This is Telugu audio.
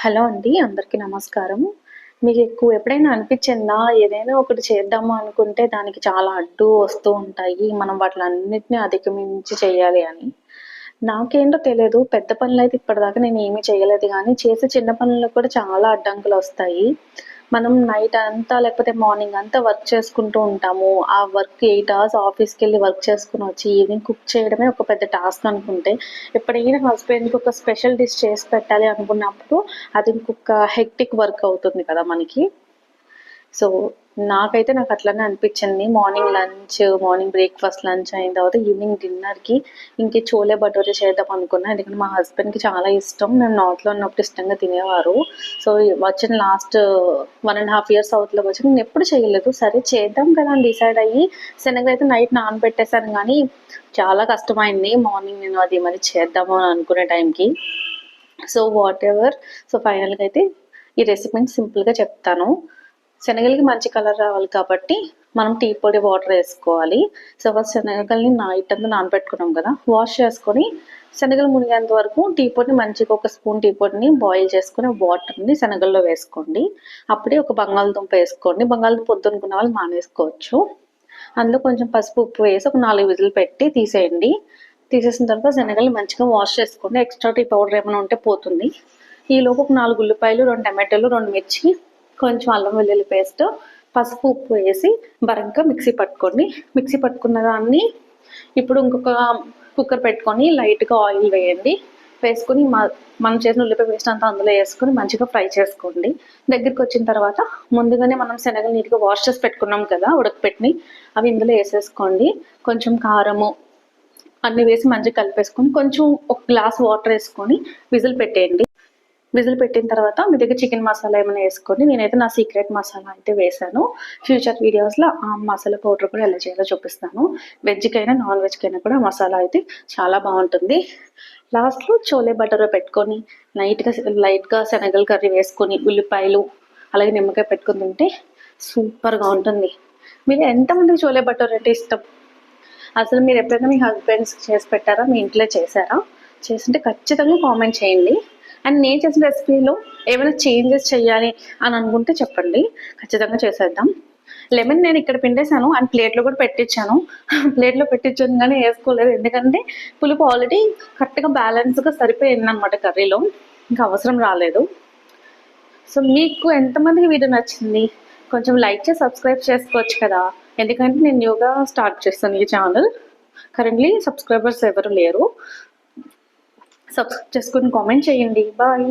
హలో అండి. అందరికీ నమస్కారం. మీకు ఎప్పుడైనా అనిపిచ్చిందా? ఏదైనా ఒకటి చేద్దాము అనుకుంటే దానికి చాలా అడ్డు వస్తూ ఉంటాయి. మనం వాటిలన్నిటిని అధిగమించి చేయాలి అని. నాకేంటో తెలియదు. పెద్ద పనులైతే ఇప్పటిదాకా నేనేమి చేయలేదు గానీ, చేసే చిన్న పనులకు కూడా చాలా అడ్డంకులొస్తాయి. మనం నైట్ అంతా లేకపోతే మార్నింగ్ అంతా వర్క్ చేసుకుంటూ ఉంటాము. ఆ వర్క్ 8 అవర్స్ ఆఫీస్‌కెళ్ళి వర్క్ చేసుకొనొచ్చి ఈవినింగ్ కుక్ చేయడమే ఒక పెద్ద టాస్క్ అనుకుంటే, ఎప్పుడైనా హస్బెండ్‌కి ఒక స్పెషల్ డిష్ చేసి పెట్టాలి అనుకున్నప్పుడు అది ఇంకొక హెక్టిక్ వర్క్ అవుతుంది కదా మనకి. సో, నాకు అట్లనే అనిపిచ్చింది. మార్నింగ్ బ్రేక్‌ఫాస్ట్, లంచ్ అయిన తర్వాత ఈవినింగ్ డిన్నర్‌కి ఇంక చోలే భటూరే చేద్దాం అనుకున్నా. ఎందుకంటే మా హస్బెండ్‌కి చాలా ఇష్టం. మేము నార్త్‌లో ఉన్నప్పుడు ఇష్టంగా తినేవారు. సో, వచ్చిన లాస్ట్ 1 ½ ఇయర్స్ అవుతలోకొచ్చి నేనెప్పుడు చేయలేదు. సరే చేద్దాం కదా అని డిసైడ్ అయ్యి శనగలైతే నైట్ నానబెట్టేసాను గానీ, చాలా కష్టమైంది. మార్నింగ్ నేను అది మరి చేద్దాము అని అనుకునే టైంకి. So, whatever. సో, ఫైనల్‌గా అయితే ఈ రెసిపీని సింపుల్‌గా చెప్తాను. శనగలకి మంచి కలర్ రావాలి కాబట్టి మనం టీ పొడి వాటర్ వేసుకోవాలి. సో, ఫస్ట్ శనగలని నైట్ అంతా నానబెట్టుకున్నాం కదా! వాష్ చేసుకొని శనగలు మునిగేంత వరకు టీ పొడిని మంచిగా ఒక స్పూన్ టీ పొడిని బాయిల్ చేసుకొని వాటర్‌ని శనగల్లో వేసుకోండి. అప్పుడే ఒక బంగాళదుంప వేసుకోండి. బంగాళదుంప వద్దనుకున్న వాళ్ళు మానేసుకోవచ్చు. అందులో కొంచెం పసుపు, ఉప్పు వేసి ఒక 4 విజిల్లు పెట్టి తీసేయండి. తీసేసిన తర్వాత శనగల్ని మంచిగా వాష్ చేసుకోండి. ఎక్స్‌ట్రా టీ పౌడర్ ఏమైనా ఉంటే పోతుంది. ఈలోపు ఒక 4 ఉల్లిపాయలు, 2 టమాటాలు, 2 మిర్చి, కొంచెం అల్లం వెల్లుల్లి పేస్ట్, పసుపు, ఉప్పు వేసి బరగ్గా మిక్సీ పట్టుకోండి. మిక్సీ పట్టుకున్న దాన్ని ఇప్పుడు ఇంకొక కుక్కర్ పెట్టుకొని లైట్‌గా ఆయిల్ వేయండి. వేసుకొని మనం చేసిన ఉల్లిపాయ పేస్ట్ అంతా అందులో వేసుకొని మంచిగా ఫ్రై చేసుకోండి. దగ్గరికొచ్చిన తర్వాత ముందుగానే మనం శనగలు నీట్‌గా వాష్ చేసి పెట్టుకున్నాం కదా! ఉడకపెట్టినయి. అవి ఇందులో ఏసేసుకోండి. కొంచెం కారము అన్నీ వేసి మంచిగా కలిపేసుకొని కొంచెం ఒక గ్లాస్ వాటర్ వేసుకొని విజిల్ పెట్టేయండి. విజిల్ పెట్టిన తర్వాత మీ దగ్గర చికెన్ మసాలా ఏమైనా వేసుకోండి. నేనైతే నా సీక్రెట్ మసాలా అయితే వేశాను. ఫ్యూచర్ వీడియోస్‌లో ఆ మసాలా పౌడర్ కూడా ఎలా చేయాలో చూపిస్తాను. వెజ్‌కైనా, నాన్ వెజ్‌కైనా కూడా మసాలా అయితే చాలా బావుంటుంది. లాస్ట్‌లో చోలే భటూరే పెట్టుకొని లైట్‌గా శనగల కర్రీ వేసుకొని, ఉల్లిపాయలు, అలాగే నిమ్మకాయ పెట్టుకొని తింటే సూపర్‌గా ఉంటుంది. మీరు ఎంతమందికి చోలే భటూరే అంటే ఇష్టం? అసలు మీరు ఎప్పుడైనా మీ హస్బెండ్స్‌కి చేసి పెట్టారా? మీ ఇంట్లో చేశారా? చేసుంటే ఖచ్చితంగా కామెంట్ చేయండి. అండ్ నేను చేసిన రెసిపీలో ఏమైనా చేంజెస్ చేయాలి అని అనుకుంటే చెప్పండి. ఖచ్చితంగా చేసేద్దాం. లెమన్ నేను ఇక్కడ పిండేసాను అండ్ ప్లేట్‌లో కూడా పెట్టిచ్చాను. ప్లేట్‌లో పెట్టిచ్చాను గానీ ఏసుకోలేదు. ఎందుకంటే పులుపు ఆల్రెడీ కరెక్ట్‌గా బ్యాలెన్స్‌గా సరిపోయిందనమాట కర్రీలో. ఇంకా అవసరం రాలేదు. సో, మీకు ఎంతమందికి వీడియో నచ్చింది? కొంచెం లైక్ చేసి సబ్స్క్రైబ్ చేసుకోవచ్చు కదా! ఎందుకంటే నేను న్యూగా స్టార్ట్ చేశాను ఈ ఛానల్. కరెంట్‌లీ సబ్స్క్రైబర్స్ ఎవరు లేరు. సబ్స్క్రైబ్ చేసుకొని కామెంట్ చేయండి. బాయ్.